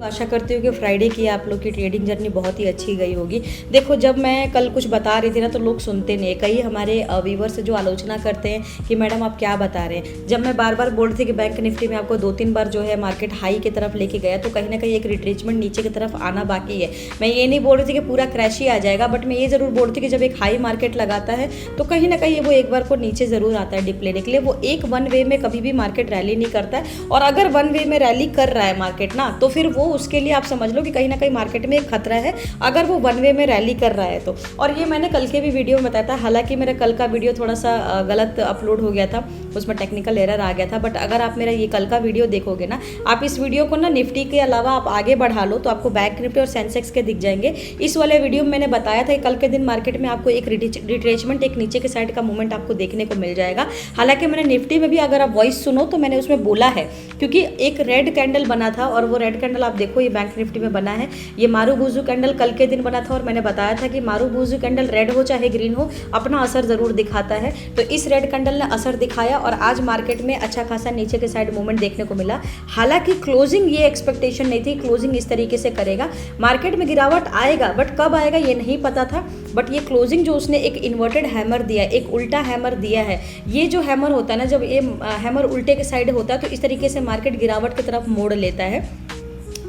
आशा करती हूँ कि फ्राइडे की आप लोग की ट्रेडिंग जर्नी बहुत ही अच्छी गई होगी। देखो, जब मैं कल कुछ बता रही थी ना तो लोग सुनते नहीं। कई हमारे व्यूवर्स जो आलोचना करते हैं कि मैडम आप क्या बता रहे हैं। जब मैं बार बार बोल रही थी कि बैंक निफ्टी में आपको 2-3 बार जो है मार्केट हाई की तरफ लेके गया, तो कहीं ना कहीं एक रिट्रेचमेंट नीचे की तरफ आना बाकी है। मैं ये नहीं बोल रही थी कि पूरा क्रैश ही आ जाएगा, बट मैं ये ज़रूर बोल रही थी कि जब एक हाई मार्केट लगाता है तो कहीं ना कहीं वो एक बार को नीचे ज़रूर आता है डिप लेने के लिए। वो एक वन वे में कभी भी मार्केट रैली नहीं करता है, और अगर वन वे में रैली कर रहा है मार्केट ना, तो फिर वो उसके लिए आप समझ लो कि कहीं ना कहीं मार्केट में एक खतरा है अगर वो वन वे में रैली कर रहा है तो। और ये मैंने कल के भी वीडियो में बताया था। हालांकि मेरा कल का वीडियो थोड़ा सा गलत अपलोड हो गया था, उसमें टेक्निकल एरर आ गया था। बट अगर आप मेरा ये कल का वीडियो देखोगे ना, आप इस वीडियो को ना निफ्टी के अलावा आप आगे बढ़ा लो तो आपको बैंक निफ्टी और सेंसेक्स के दिख जाएंगे। इस वाले वीडियो में मैंने बताया था कि कल के दिन मार्केट में आपको एक रिट्रेचमेंट, एक नीचे के साइड का मूवमेंट आपको देखने को मिल जाएगा। हालांकि मैंने निफ्टी में भी, अगर आप वॉइस सुनो तो मैंने उसमें बोला है, क्योंकि एक रेड कैंडल बना था और वो रेड कैंडल आप देखो ये बैंक निफ्टी में बना है। ये मारूबुजू कैंडल कल के दिन बना था और मैंने बताया था कि मारूबुजू कैंडल रेड हो चाहे ग्रीन हो, अपना असर जरूर दिखाता है। तो इस रेड कैंडल ने असर दिखाया और आज मार्केट में अच्छा खासा नीचे के साइड मूवमेंट देखने को मिला। हालांकि क्लोजिंग ये एक्सपेक्टेशन नहीं थी क्लोजिंग इस तरीके से करेगा, मार्केट में गिरावट आएगा, बट कब आएगा ये नहीं पता था। बट ये क्लोजिंग जो उसने एक इन्वर्टेड हैमर दिया, एक उल्टा हैमर दिया है। ये जो हैमर होता है ना, जब ये हैमर उल्टे के साइड होता है तो इस तरीके से मार्केट गिरावट की तरफ मोड़ लेता है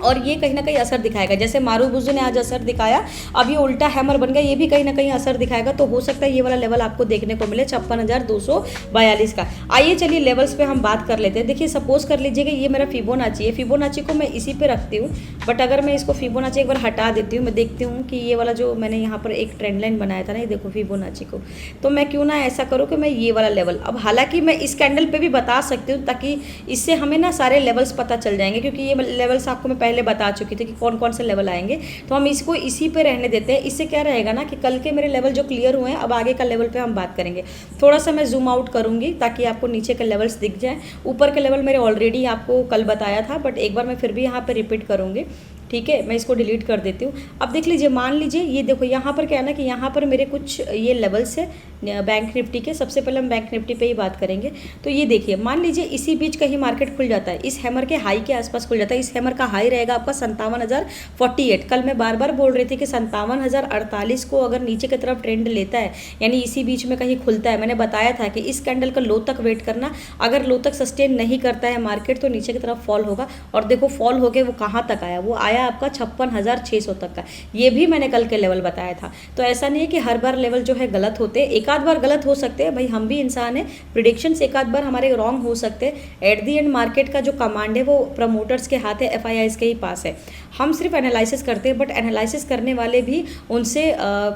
और ये कहीं ना कहीं असर दिखाएगा। जैसे मारूबुजू ने आज असर दिखाया, अब ये उल्टा हैमर बन गया, ये भी कहीं ना कहीं असर दिखाएगा। तो हो सकता है ये वाला लेवल आपको देखने को मिले 56,242 का। आइए चलिए लेवल्स पे हम बात कर लेते हैं। देखिए, सपोज कर लीजिए कि ये मेरा फिबोनाची है। फिबोनाची को मैं इसी पे रखती हूँ, बट अगर मैं इसको फिबोनाची एक बार हटा देती हूँ, मैं देखती हूँ कि ये वाला जो मैंने यहाँ पर एक ट्रेंड लाइन बनाया था ना, ये देखो फिबोनाची को, तो मैं क्यों ना ऐसा करूँ कि मैं ये वाला लेवल, अब हालांकि मैं इस कैंडल पे भी बता सकती हूँ ताकि इससे हमें ना सारे लेवल्स पता चल जाएंगे, क्योंकि ये लेवल्स आपको मैं पहले बता चुकी थी कि कौन कौन से लेवल आएंगे। तो हम इसको इसी पे रहने देते हैं। इससे क्या रहेगा ना कि कल के मेरे लेवल जो क्लियर हुए हैं, अब आगे का लेवल पे हम बात करेंगे। थोड़ा सा मैं जूम आउट करूंगी ताकि आपको नीचे के लेवल्स दिख जाए। ऊपर के लेवल मेरे ऑलरेडी आपको कल बताया था, बट एक बार मैं फिर भी यहाँ पे रिपीट करूंगी। ठीक है, मैं इसको डिलीट कर देती हूँ। अब देख लीजिए, मान लीजिए ये देखो यहाँ पर क्या है ना कि यहाँ पर मेरे कुछ ये लेवल्स है बैंक निफ्टी के। सबसे पहले हम बैंक निफ्टी पे ही बात करेंगे। तो ये देखिए, मान लीजिए इसी बीच कहीं मार्केट खुल जाता है, इस हैमर के हाई के आसपास खुल जाता है। इस हैमर का हाई रहेगा आपका 57,048। कल मैं बार बार बोल रही थी कि 57,048 को अगर नीचे की तरफ ट्रेंड लेता है, यानी इसी बीच में कहीं खुलता है, मैंने बताया था कि इस कैंडल का लो तक वेट करना। अगर लो तक सस्टेन नहीं करता है मार्केट तो नीचे की तरफ फॉल होगा। और देखो फॉल हो गया, वो कहाँ तक आया, वो आया आपका 56,600 तक का। ये भी मैंने कल के लेवल बताया था। तो ऐसा नहीं है कि हर बार लेवल जो है गलत होते, एक आध बार गलत हो सकते हैं भाई, हम भी इंसान हैं। प्रिडिक्शंस एक आध बार हमारे रॉन्ग हो सकते हैं। एट दी एंड मार्केट का जो कमांड है वो प्रमोटर्स के हाथ है, एफआईआईज के ही पास है। हम सिर्फ एनालिसिस करते हैं, बट एनालिसिस करने वाले भी उनसे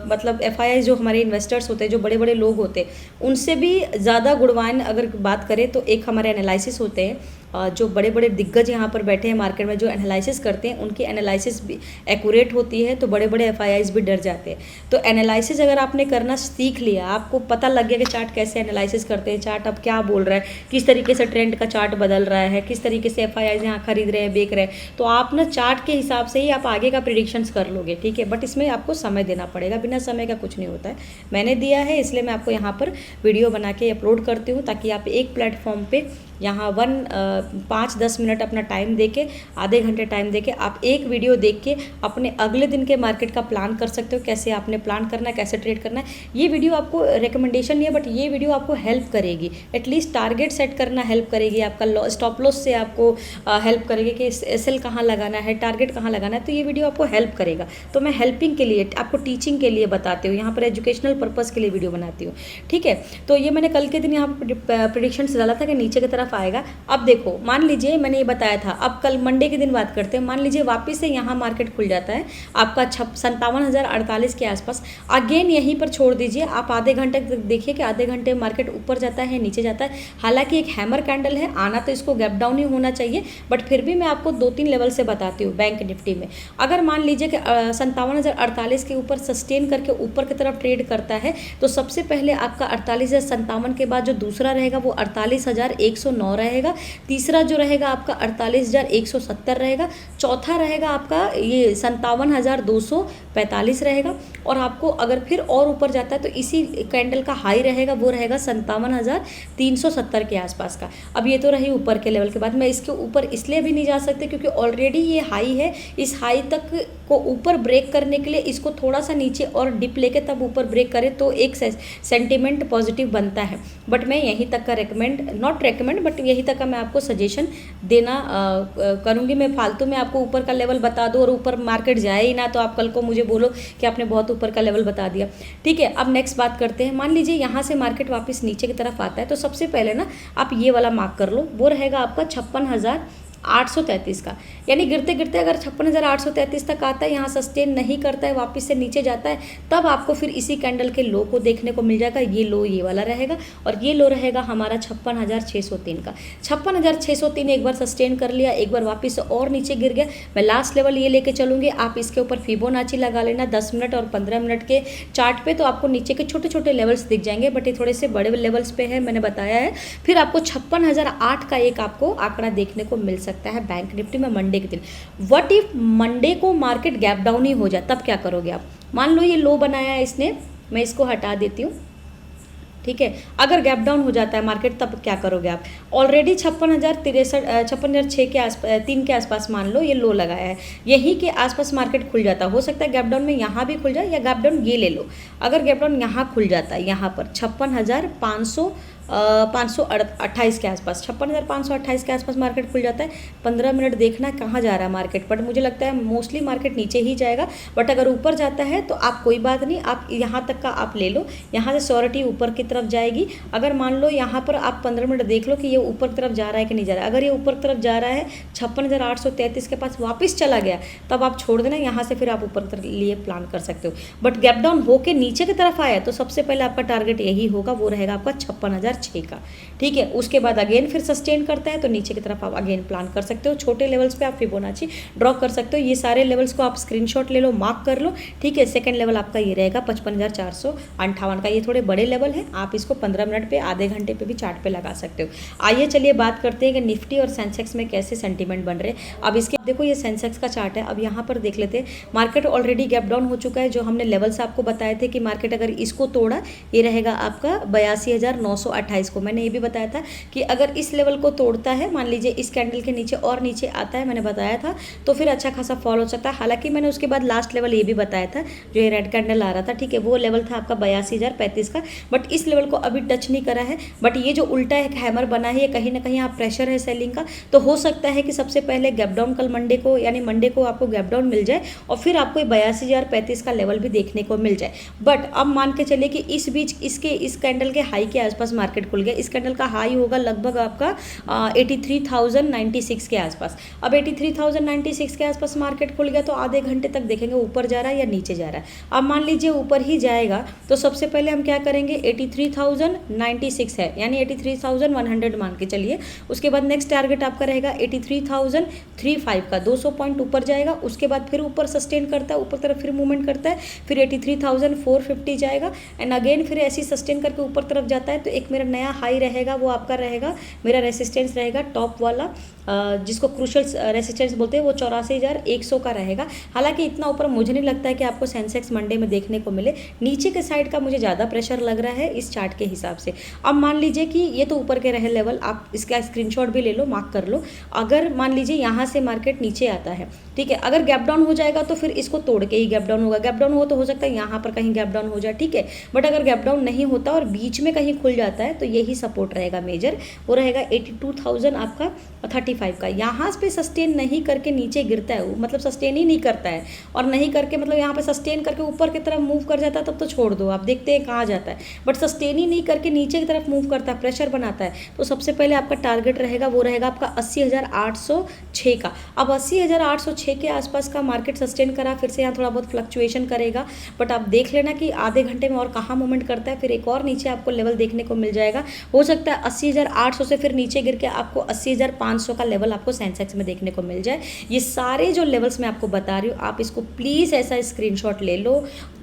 मतलब एफआईआई जो हमारे इन्वेस्टर्स होते हैं, जो बड़े बड़े लोग होते हैं, उनसे भी ज़्यादा गुणवान अगर बात करें तो एक हमारे एनालिसिस होते हैं। जो बड़े बड़े दिग्गज यहाँ पर बैठे हैं मार्केट में, जो एनालिसिस करते हैं, उनकी एनालिसिस भी एक्यूरेट होती है, तो बड़े बड़े एफआईआईज भी डर जाते हैं। तो एनालिसिस अगर आपने करना सीख लिया, आपको पता लग गया कि चार्ट कैसे एनालिसिस करते हैं, चार्ट अब क्या बोल रहा है, किस तरीके से ट्रेंड का चार्ट बदल रहा है, किस तरीके से एफआईआईज यहाँ खरीद रहे हैं, बेच रहे हैं, तो आप ना चार्ट के हिसाब से ही आप आगे का प्रिडिक्शंस कर लोगे। ठीक है, बट इसमें आपको समय देना पड़ेगा, बिना समय का कुछ नहीं होता है। मैंने दिया है, इसलिए मैं आपको यहाँ पर वीडियो बना के अपलोड करती हूँ, ताकि आप एक प्लेटफॉर्म पे यहाँ 5-10 मिनट अपना टाइम देके, आधे घंटे टाइम देके आप एक वीडियो देख के अपने अगले दिन के मार्केट का प्लान कर सकते हो। कैसे आपने प्लान करना है, कैसे ट्रेड करना है। ये वीडियो आपको रिकमेंडेशन नहीं है, बट ये वीडियो आपको हेल्प करेगी। एटलीस्ट टारगेट सेट करना हेल्प करेगी, आपका स्टॉप लॉस से आपको हेल्प करेगी कि एसएल कहाँ लगाना है, टारगेट कहाँ लगाना है। तो ये वीडियो आपको हेल्प करेगा। तो मैं हेल्पिंग के लिए, आपको टीचिंग के लिए बताती हूँ, यहाँ पर एजुकेशनल पर्पज़ के लिए वीडियो बनाती हूँ। ठीक है, तो ये मैंने कल के दिन यहाँ पर प्रेडिक्शंस डाला था कि नीचे की तरफ आएगा। अब देखो, मान लीजिए मैंने ये बताया था, अब कल मंडे के दिन बात करते हैं। मान लीजिए वापस से यहाँ मार्केट खुल जाता है आपका 57,048 के आसपास। अगेन यहीं पर छोड़ दीजिए, आप आधे घंटे तक देखिए कि आधे घंटे मार्केट ऊपर जाता है, नीचे जाता है। हालांकि एक हैमर कैंडल है, आना तो इसको गैप डाउन ही होना चाहिए, बट फिर भी मैं आपको 2-3 लेवल से बताती हूँ। बैंक निफ्टी में अगर मान लीजिए कि 57,048 के ऊपर सस्टेन करके ऊपर की तरफ ट्रेड करता है, तो सबसे पहले आपका 48,057 के बाद जो दूसरा रहेगा वो 48,190 4809 रहेगा। तीसरा जो रहेगा आपका 48,170 रहेगा। चौथा रहेगा आपका ये 57,245 रहेगा। और आपको अगर फिर और ऊपर जाता है तो इसी कैंडल का हाई रहेगा, वो रहेगा 57,370 के आसपास का। अब ये तो रही ऊपर के लेवल के बाद। मैं इसके ऊपर इसलिए भी नहीं जा सकती क्योंकि ऑलरेडी ये हाई है। इस हाई तक को ऊपर ब्रेक करने के लिए इसको थोड़ा सा नीचे और डिप लेके तब ऊपर ब्रेक करे तो एक सेंटिमेंट पॉजिटिव बनता है। बट मैं यहीं तक का नॉट रेकमेंड बट यहीं तक का मैं आपको सजेशन देना करूँगी। मैं फालतू में आपको ऊपर का लेवल बता दूँ और ऊपर मार्केट जाए ही ना तो आप कल को मुझे बोलो कि आपने बहुत ऊपर का लेवल बता दिया। ठीक है, अब नेक्स्ट बात करते हैं। मान लीजिए यहाँ से मार्केट वापस नीचे की तरफ आता है तो सबसे पहले ना आप ये वाला मार्क कर लो, वो रहेगा आपका 56,833 का। यानी गिरते गिरते अगर 56,833 तक आता है, यहाँ सस्टेन नहीं करता है, वापस से नीचे जाता है, तब आपको फिर इसी कैंडल के लो को देखने को मिल जाएगा। ये लो ये वाला रहेगा और ये लो रहेगा हमारा 56,603 का। 56,603 एक बार सस्टेन कर लिया, एक बार वापस से और नीचे गिर गया। मैं लास्ट लेवल ये लेके चलूँगी। आप इसके ऊपर फिबोनाची लगा लेना 10 मिनट और 15 मिनट के चार्ट पे, तो आपको नीचे के छोटे छोटे लेवल्स दिख जाएंगे, बट ये थोड़े से बड़े लेवल्स पे है, मैंने बताया है। फिर आपको 56,008 का एक आपको आंकड़ा देखने को मिल सकता है बैंक निफ्टी में मंडे के दिन। व्हाट इफ मंडे को मार्केट गैप डाउन ही हो जाए, तब क्या करोगे आप? मान लो ये लो बनाया है इसने, मैं इसको हटा देती हूँ। ठीक है, अगर गैप डाउन हो जाता है मार्केट, तब क्या करोगे आप? ऑलरेडी 56,006 के आसपास 3 के आसपास मान लो ये लो लगाया है, यहीं के आसपास मार्केट खुल जाता, हो सकता है गैप डाउन में यहाँ भी खुल जाए या गैप डाउन ये ले लो। अगर गैप डाउन यहाँ खुल जाता है, यहाँ पर 56,528 के आसपास, 56,528 के आसपास मार्केट खुल जाता है। 15 मिनट देखना कहाँ जा रहा है मार्केट, बट मुझे लगता है मोस्टली मार्केट नीचे ही जाएगा। बट अगर ऊपर जाता है तो आप कोई बात नहीं, आप यहाँ तक का आप ले लो, यहाँ से श्योरिटी ऊपर की तरफ जाएगी। अगर मान लो यहाँ पर आप 15 मिनट देख लो कि ये ऊपर की तरफ जा रहा है कि नहीं जा रहा है। अगर ये ऊपर की तरफ जा रहा है 56,833 के पास वापस चला गया, तब आप छोड़ देना, यहाँ से फिर आप ऊपर की तरफ लिए प्लान कर सकते हो। बट गैप डाउन होके नीचे की तरफ आया तो सबसे पहले आपका टारगेट यही होगा, वो रहेगा आपका 56,006 का। ठीक है, उसके बाद अगेन फिर सस्टेन करता है तो नीचे की तरफ आप अगेन प्लान कर सकते हो। छोटे लेवल्स पे आप फिबोनाची ड्रॉ कर सकते हो। ये सारे लेवल्स को आप स्क्रीनशॉट ले लो, मार्क कर लो। ठीक है, सेकंड लेवल आपका ये रहेगा 55,458 का। ये थोड़े बड़े लेवल है, आप इसको 15 मिनट पे, आधे घंटे पे भी चार्ट पे लगा सकते हो। आइए चलिए बात करते हैं कि निफ्टी और सेंसेक्स में कैसे सेंटीमेंट बन रहे हैं। अब इसके देखो, ये सेंसेक्स का चार्ट है। अब यहाँ पर देख लेते हैं, मार्केट ऑलरेडी गैप डाउन हो चुका है। जो हमने लेवल्स आपको बताए थे कि मार्केट अगर इसको तोड़ा, ये रहेगा आपका 82,928 को। मैंने ये भी बताया था कि अगर इस लेवल को तोड़ता है, मान लीजिए इस कैंडल के नीचे और नीचे आता है, मैंने बताया था, तो फिर अच्छा खासा फॉल हो सकता है। हालांकि मैंने उसके बाद लास्ट लेवल ये भी बताया था, जो ये रेड कैंडल आ रहा था, ठीक है, वो लेवल था आपका 82,035 का। बट इस लेवल को अभी टच नहीं करा है। बट ये जो उल्टा एक हैमर बना है, ये कहीं ना कहीं आप प्रेशर है सेलिंग का, तो हो सकता है कि सबसे पहले गैप डाउन कल मंडे को, यानी मंडे को आपको गैप डाउन मिल जाए और फिर आपको 82,035 का लेवल भी देखने को मिल जाए। बट अब मान के चलिए कि इस बीच इस कैंडल के हाई के आसपास मार्केट खुल गया। इस कैंडल का हाई होगा लगभग आपका 83,096 के आसपास। अब 83,096 के आसपास मार्केट खुल गया तो आधे घंटे तक देखेंगे ऊपर जा रहा है या नीचे जा रहा है। अब मान लीजिए ऊपर ही जाएगा तो सबसे पहले हम क्या करेंगे, 83,096 है, यानी 83,100 मान के चलिए। उसके बाद नेक्स्ट टारगेट आपका रहेगा 83,035 का, 200 पॉइंट ऊपर जाएगा। उसके बाद फिर ऊपर सस्टेन करता है, ऊपर तरफ फिर मूवमेंट करता है, फिर 83,450 जाएगा एंड अगेन फिर ऐसी सस्टेन करके ऊपर तरफ जाता है। तो एक मेरा नया हाई रहेगा, वो आपका रहेगा, मेरा रेसिस्टेंस रहेगा टॉप वाला, जिसको क्रूशल रेसिस्टेंस बोलते हैं, वो 84,100 का रहेगा। हालांकि इतना ऊपर मुझे नहीं लगता है कि आपको सेंसेक्स मंडे में देखने को मिले। नीचे के साइड का मुझे ज़्यादा प्रेशर लग रहा है इस चार्ट के हिसाब से। अब मान लीजिए कि ये तो ऊपर के रहे लेवल, आप इसका स्क्रीनशॉट भी ले लो, मार्क कर लो। अगर मान लीजिए यहाँ से मार्केट नीचे आता है, ठीक है, अगर गैप डाउन हो जाएगा तो फिर इसको तोड़ के ही गैप डाउन होगा। गैप डाउन हो तो हो सकता है यहाँ पर कहीं गैप डाउन हो जाए, ठीक है। बट अगर गैप डाउन नहीं होता और बीच में कहीं खुल जाता है तो यही सपोर्ट रहेगा मेजर, वो रहेगा 82,000 आपका 35 का। यहाँ पे सस्टेन नहीं करके नीचे गिरता है, मतलब सस्टेन ही नहीं करता है, और नहीं करके मतलब यहाँ पे सस्टेन करके ऊपर की तरफ मूव कर जाता है, तब तो छोड़ दो, आप देखते हैं कहाँ जाता है। बट सस्टेन ही नहीं करके नीचे की तरफ मूव करता है, प्रेशर बनाता है, तो सबसे पहले आपका टारगेट रहेगा, वो रहेगा आपका 80,806 का। अब 80,806 के आसपास का मार्केट सस्टेन करा, फिर से यहाँ थोड़ा बहुत फ्लक्चुएशन करेगा, बट आप देख लेना कि आधे घंटे में और कहाँ मूवमेंट करता है, फिर एक और नीचे आपको लेवल देखने को मिल जाएगा। हो सकता है 80,800 से फिर नीचे गिर के आपको 80,500 का लेवल आपको सेंसेक्स में देखने को मिल जाए। ये सारे जो लेवल्स मैं आपको बता रही हूँ, आप इसको प्लीज़ ऐसा स्क्रीनशॉट ले लो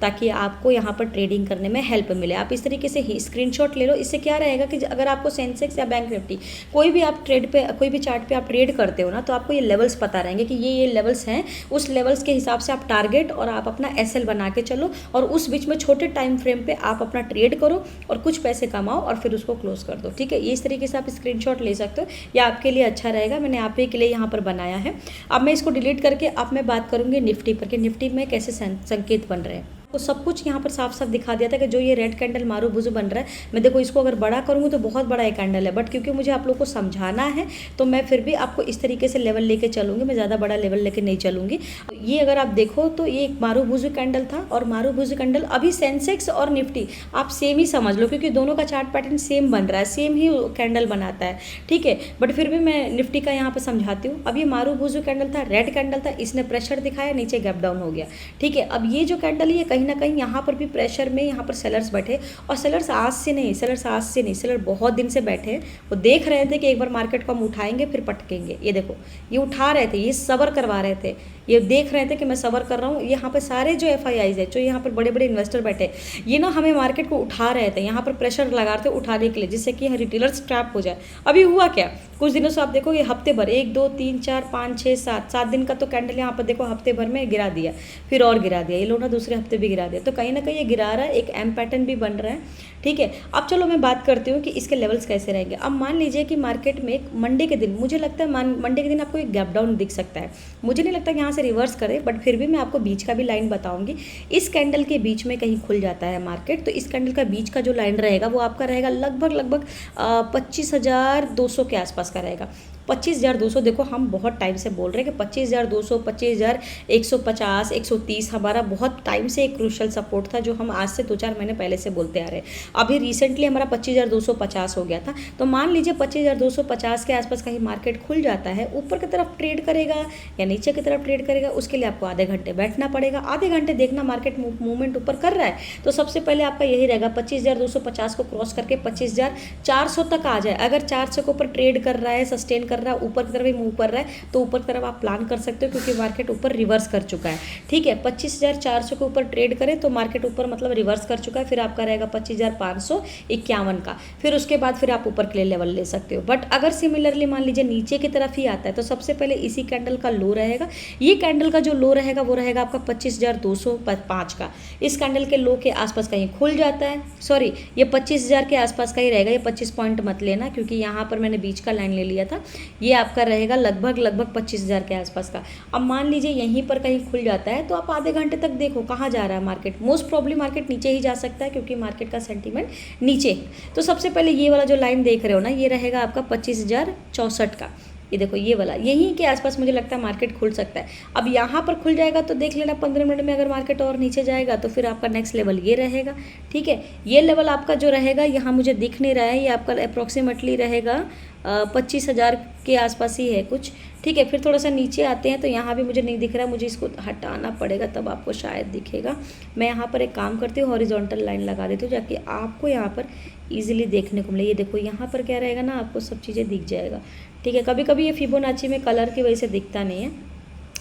ताकि आपको यहाँ पर ट्रेडिंग करने में हेल्प मिले। आप इस तरीके से ही स्क्रीनशॉट ले लो। इससे क्या रहेगा कि अगर आपको सेंसेक्स या बैंक निफ्टी कोई भी आप ट्रेड पे, कोई भी चार्ट पे आप ट्रेड करते हो ना, तो आपको ये लेवल्स पता रहेंगे कि ये लेवल्स हैं। उस लेवल्स के हिसाब से आप टारगेट और आप अपना एसएल बना के चलो और उस बीच में छोटे टाइम फ्रेम पे आप अपना ट्रेड करो और कुछ पैसे कमाओ और फिर उसको क्लोज कर दो। ठीक है, ये इस तरीके से आप स्क्रीनशॉट ले सकते हो, ये आपके लिए अच्छा रहेगा। मैंने आप ही के लिए यहाँ पर बनाया है। अब मैं इसको डिलीट करके अब मैं बात करूँगी निफ्टी पर कि निफ्टी में कैसे संकेत बन रहे हैं। तो सब कुछ यहाँ पर साफ साफ दिखा दिया था कि जो ये रेड कैंडल मारू बुझू बन रहा है, मैं देखो इसको अगर बड़ा करूँगी तो बहुत बड़ा एक कैंडल है, बट क्योंकि मुझे आप लोग को समझाना है तो मैं फिर भी आपको इस तरीके से लेवल लेके चलूँगी, मैं ज़्यादा बड़ा लेवल लेके नहीं चलूँगी। ये अगर आप देखो तो ये एक मारू बुझू कैंडल था और मारू बुझू कैंडल अभी सेंसेक्स और निफ्टी आप सेम ही समझ लो क्योंकि दोनों का चार्ट पैटर्न सेम बन रहा है, सेम ही कैंडल बनाता है। ठीक है, बट फिर भी मैं निफ्टी का यहाँ पर समझाती हूँ। अब ये मारू बुझू कैंडल था, रेड कैंडल था, इसने प्रेशर दिखाया, नीचे गैप डाउन हो गया। ठीक है, अब ये जो कैंडल है ये कहीं ना कहीं यहाँ पर प्रेशर में यहाँ पर सेलर्स बैठे और सेलर्स आज से नहीं, सेलर बहुत दिन से बैठे हैं। वो देख रहे थे कि एक बार मार्केट को हम उठाएंगे फिर पटकेंगे। ये देखो ये उठा रहे थे, ये सबर करवा रहे थे, ये देख रहे थे कि मैं सबर कर रहा हूँ। यहाँ पर सारे जो FIIs है, जो यहाँ पर बड़े बड़े इन्वेस्टर बैठे, ये ना हमें मार्केट को उठा रहे थे, यहाँ पर प्रेशर लगा रहे थे उठाने के लिए जिससे कि रिटेलर्स ट्रैप हो जाए। अभी हुआ क्या, कुछ दिनों से आप देखो ये हफ्ते भर 1 2 3 4 5 6 7 दिन का तो कैंडल यहाँ पर देखो हफ्ते भर में गिरा दिया, फिर और गिरा दिया, ये लोग ना दूसरे हफ्ते भी गिरा दिया। तो कहीं ना कहीं ये गिरा रहा है, एक एम पैटर्न भी बन रहा है। ठीक है, अब चलो मैं बात करती हूँ कि इसके लेवल्स कैसे रहेंगे। अब मान लीजिए कि मार्केट में एक मंडे के दिन, मुझे लगता है मंडे के दिन आपको एक गैप डाउन दिख सकता है। मुझे नहीं लगता कि यहाँ से रिवर्स करे, बट फिर भी मैं आपको बीच का भी लाइन बताऊंगी। इस कैंडल के बीच में कहीं खुल जाता है मार्केट, तो इस कैंडल का बीच का जो लाइन रहेगा वो आपका रहेगा लगभग 25,200 के आसपास का रहेगा। 25,200, देखो हम बहुत टाइम से बोल रहे हैं कि 25,200, 25,150, 130 हमारा बहुत टाइम से एक क्रूशल सपोर्ट था जो हम आज से 2-4 महीने पहले से बोलते आ रहे हैं। अभी रिसेंटली हमारा 25,250 हो गया था। तो मान लीजिए 25,250 के आसपास कहीं मार्केट खुल जाता है, ऊपर की तरफ ट्रेड करेगा या नीचे की तरफ ट्रेड करेगा, उसके लिए आपको आधे घंटे बैठना पड़ेगा। आधे घंटे देखना मार्केट मूवमेंट ऊपर कर रहा है तो सबसे पहले आपका यही रहेगा 25,250 को क्रॉस करके 25,400 तक आ जाए। अगर 400 के ऊपर ट्रेड कर रहा है, सस्टेन कर रहा है, ऊपर की तरफ ही मूव कर रहा है तो ऊपर की तरफ आप प्लान कर सकते हो क्योंकि मार्केट ऊपर रिवर्स कर चुका है। ठीक है, 25,400 के ऊपर ट्रेड करें तो मार्केट ऊपर मतलब रिवर्स कर चुका है, फिर आपका रहेगा 25,551 का, फिर उसके बाद फिर आप ऊपर के लिए लेवल ले सकते हो। बट अगर सिमिलरली मान लीजिए नीचे की तरफ ही आता है तो सबसे पहले इसी कैंडल का लो रहेगा। ये कैंडल का जो लो रहेगा वो रहेगा आपका 25,205 का। इस कैंडल के लो के आसपास कहीं खुल जाता है, सॉरी ये 25,000 के आसपास का ही रहेगा, ये 25 पॉइंट मत लेना क्योंकि यहाँ पर मैंने बीच का लाइन ले लिया था। ये आपका रहेगा लगभग 25,000 के आसपास का। अब मान लीजिए यहीं पर कहीं खुल जाता है तो आप आधे घंटे तक देखो कहाँ जा रहा है मार्केट। मोस्ट प्रॉब्ली मार्केट नीचे ही जा सकता है क्योंकि मार्केट का सेंटीमेंट नीचे। तो सबसे पहले ये वाला जो लाइन देख रहे हो ना, ये रहेगा आपका 25,064 का। ये देखो ये वाला, यहीं के आसपास मुझे लगता है मार्केट खुल सकता है। अब यहाँ पर खुल जाएगा तो देख लेना 15 मिनट में अगर मार्केट और नीचे जाएगा तो फिर आपका नेक्स्ट लेवल ये रहेगा। ठीक है, ये लेवल आपका जो रहेगा यहाँ मुझे दिख नहीं रहा है, ये आपका अप्रॉक्सीमेटली रहेगा 25,000 के आसपास ही है कुछ। ठीक है, फिर थोड़ा सा नीचे आते हैं तो यहाँ भी मुझे नहीं दिख रहा है, मुझे इसको हटाना पड़ेगा तब आपको शायद दिखेगा। मैं यहाँ पर एक काम करती हूँ, हॉरिजॉन्टल लाइन लगा देती हूँ ताकि आपको यहाँ पर ईजिली देखने को मिले। ये देखो यहाँ पर क्या रहेगा ना, आपको सब चीज़ें दिख जाएगा। ठीक है, कभी कभी ये फिबोनाची में कलर की वजह से दिखता नहीं है,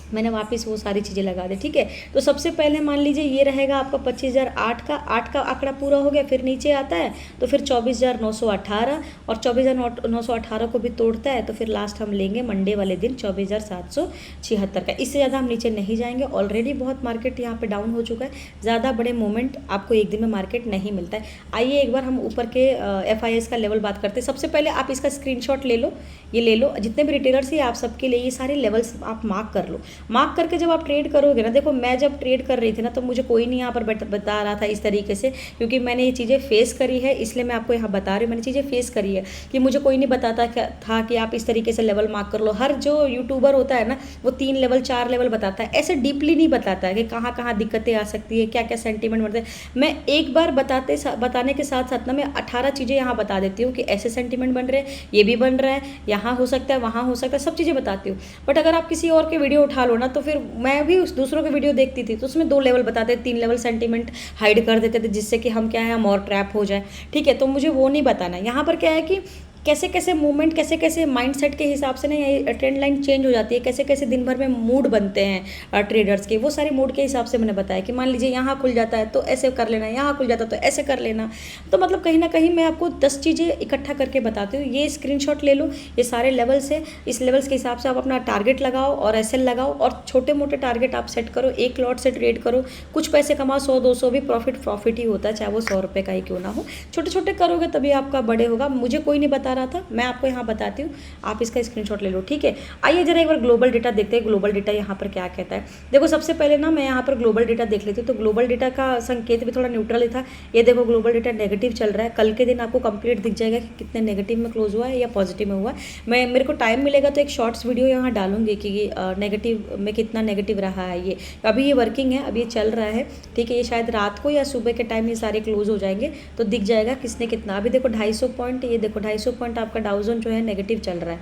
मैंने वापस वो सारी चीज़ें लगा दी। ठीक है, तो सबसे पहले मान लीजिए ये रहेगा आपका 25,008 का, 8 का आंकड़ा पूरा हो गया, फिर नीचे आता है तो फिर 24,918 और 24,918 को भी तोड़ता है तो फिर लास्ट हम लेंगे मंडे वाले दिन 24,776 का। इससे ज़्यादा हम नीचे नहीं जाएंगे। ऑलरेडी बहुत मार्केट यहाँ पे डाउन हो चुका है, ज़्यादा बड़े मोमेंट आपको एक दिन में मार्केट नहीं मिलता है। आइए एक बार हम ऊपर के FIS का लेवल बात करते हैं। सबसे पहले आप इसका स्क्रीनशॉट ले लो, ये ले लो, जितने भी रिटेलर्स हैं आप सबके लिए ये सारे लेवल्स आप मार्क कर लो। मार्क करके जब आप ट्रेड करोगे ना, देखो मैं जब ट्रेड कर रही थी ना तो मुझे कोई नहीं यहाँ पर बता रहा था इस तरीके से, क्योंकि मैंने ये चीज़ें फेस करी है इसलिए मैं आपको यहाँ बता रही हूँ। मैंने चीज़ें फेस करी है कि मुझे कोई नहीं बताता था कि आप इस तरीके से लेवल मार्क कर लो। हर जो यूट्यूबर होता है ना वो 3 लेवल 4 लेवल बताता है, ऐसे डीपली नहीं बताता है कि कहाँ कहाँ दिक्कतें आ सकती है, क्या क्या सेंटीमेंट बनते हैं। मैं एक बार बताने के साथ साथ ना मैं 18 चीज़ें यहाँ बता देती हूँ कि ऐसे सेंटीमेंट बन रहे हैं, ये भी बन रहा है, यहाँ हो सकता है, वहाँ हो सकता है, सब चीज़ें बताती हूँ। बट अगर आप किसी और के वीडियो उठा उठा लो ना, तो फिर मैं भी उस दूसरों की वीडियो देखती थी, तो उसमें 2 लेवल बताते थे, 3 लेवल सेंटीमेंट हाइड कर देते थे, जिससे कि हम क्या है, हम और ट्रैप हो जाए। ठीक है, तो मुझे वो नहीं बताना। यहाँ पर क्या है कि कैसे कैसे मूवमेंट, कैसे कैसे माइंडसेट के हिसाब से ना ये ट्रेंड लाइन चेंज हो जाती है, कैसे कैसे दिन भर में मूड बनते हैं ट्रेडर्स के, वो सारे मूड के हिसाब से मैंने बताया कि मान लीजिए यहाँ खुल जाता है तो ऐसे कर लेना, यहाँ खुल जाता है तो ऐसे कर लेना। तो मतलब कहीं ना कहीं मैं आपको 10 चीज़ें इकट्ठा करके बताती हूँ। ये स्क्रीनशॉट ले लो, ये सारे लेवल्स है, इस लेवल्स के हिसाब से आप अपना टारगेट लगाओ और एसएल लगाओ, और छोटे मोटे टारगेट आप सेट करो, एक लॉट से ट्रेड करो, कुछ पैसे कमाओ, 100-200 भी प्रॉफिट ही होता है, चाहे वो 100 रुपये का ही क्यों ना हो। छोटे छोटे करोगे तभी आपका बड़े होगा। मुझे कोई नहीं बता रहा था, मैं आपको यहाँ बताती हूँ, आप इसका स्क्रीनशॉट ले लो। ठीक है, आइए जरा एक बार ग्लोबल डेटा देखते हैं, ग्लोबल डेटा यहाँ पर क्या कहता है। देखो सबसे पहले ना मैं यहाँ पर ग्लोबल डेटा देख लेती हूँ, तो ग्लोबल डेटा का संकेत भी थोड़ा न्यूट्रल ही था। ये देखो ग्लोबल डेटा नेगेटिव चल रहा है, कल के दिन आपको कंप्लीट दिख जाएगा कि कितने नेगेटिव में क्लोज हुआ है या पॉजिटिव में हुआ है। मैं मेरे को टाइम मिलेगा तो एक शॉर्ट्स वीडियो यहाँ डालूंगी कि नेगेटिव में कितना नेगेटिव रहा है। ये अभी ये वर्किंग है, अभी ये चल रहा है। ठीक है, ये शायद रात को या सुबह के टाइम ये सारे क्लोज हो जाएंगे, तो दिख जाएगा किसने कितना। अभी देखो 250 पॉइंट, ये देखो 250 पॉइंट आपका डाउजन जो है नेगेटिव चल रहा है।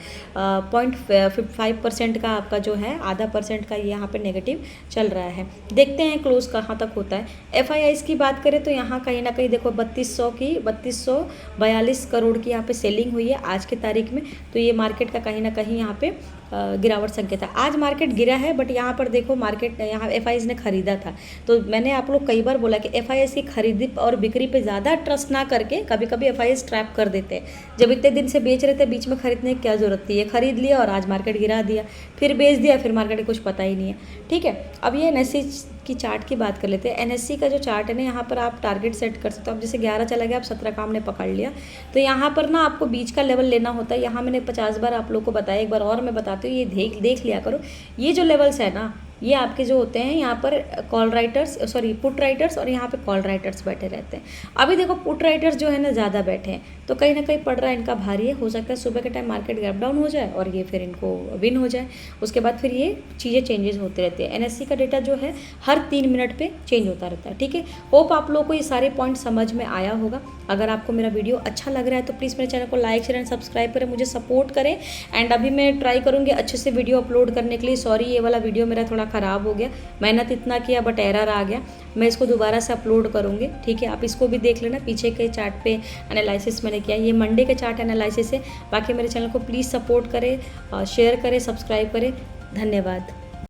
0.5% का आपका जो है, आधा % का यहाँ पे नेगेटिव चल रहा है। देखते हैं क्लोज कहाँ तक होता है। FIIs की बात करें तो यहाँ कहीं ना कहीं देखो 3242 करोड़ की यहाँ पे सेलिंग हुई है आज की तारीख में। तो ये मार्केट का कहीं ना कहीं यहाँ पे गिरावट संकेत है। आज मार्केट गिरा है, बट यहाँ पर देखो मार्केट यहाँ FIIs ने खरीदा था। तो मैंने आप लोग कई बार बोला कि FIIs की खरीदी और बिक्री पे ज़्यादा ट्रस्ट ना करके, कभी कभी FIIs ट्रैप कर देते हैं। जब इतने दिन से बेच रहे थे, बीच में खरीदने की क्या जरूरत थी, ये खरीद लिया और आज मार्केट गिरा दिया, फिर बेच दिया, फिर मार्केट को कुछ पता ही नहीं है। ठीक है, अब ये NSE की चार्ट की बात कर लेते हैं। NSE का जो चार्ट है ना, यहाँ पर आप टारगेट सेट कर सकते हो। अब जैसे 11 चला गया, आप 17 का हमने पकड़ लिया, तो यहाँ पर ना आपको बीच का लेवल लेना होता है। यहाँ मैंने 50 बार आप लोग को बताया, एक बार और मैं बताती हूँ, ये देख लिया करो। ये जो लेवल्स है ना, ये आपके जो होते हैं यहाँ पर call writers, sorry put writers, और यहाँ पे कॉल राइटर्स बैठे रहते हैं। अभी देखो पुट राइटर्स जो है ना ज़्यादा बैठे हैं, तो कहीं ना कहीं पड़ रहा है इनका भारी है। हो सकता है सुबह के टाइम मार्केट गैप डाउन हो जाए और ये फिर इनको विन हो जाए, उसके बाद फिर ये चीज़ें चेंजेस होते रहते हैं। NSE का डेटा जो है हर 3 मिनट पे चेंज होता रहता है। ठीक है, होप आप लोगों को ये सारे पॉइंट समझ में आया होगा। अगर आपको मेरा वीडियो अच्छा लग रहा है तो प्लीज़ मेरे चैनल को लाइक शेयर एंड सब्सक्राइब करें, मुझे सपोर्ट करें। एंड अभी मैं ट्राई करूँगी अच्छे से वीडियो अपलोड करने के लिए। सॉरी, ये वाला वीडियो मेरा थोड़ा ख़राब हो गया, मेहनत इतना किया बट एरर आ गया। मैं इसको दोबारा से अपलोड करूँगी। ठीक है, आप इसको भी देख लेना, पीछे के चार्ट पे एनालिसिस मैंने किया, ये मंडे के चार्ट एनालिसिस है। बाकी मेरे चैनल को प्लीज़ सपोर्ट करें, शेयर करें, सब्सक्राइब करें। धन्यवाद।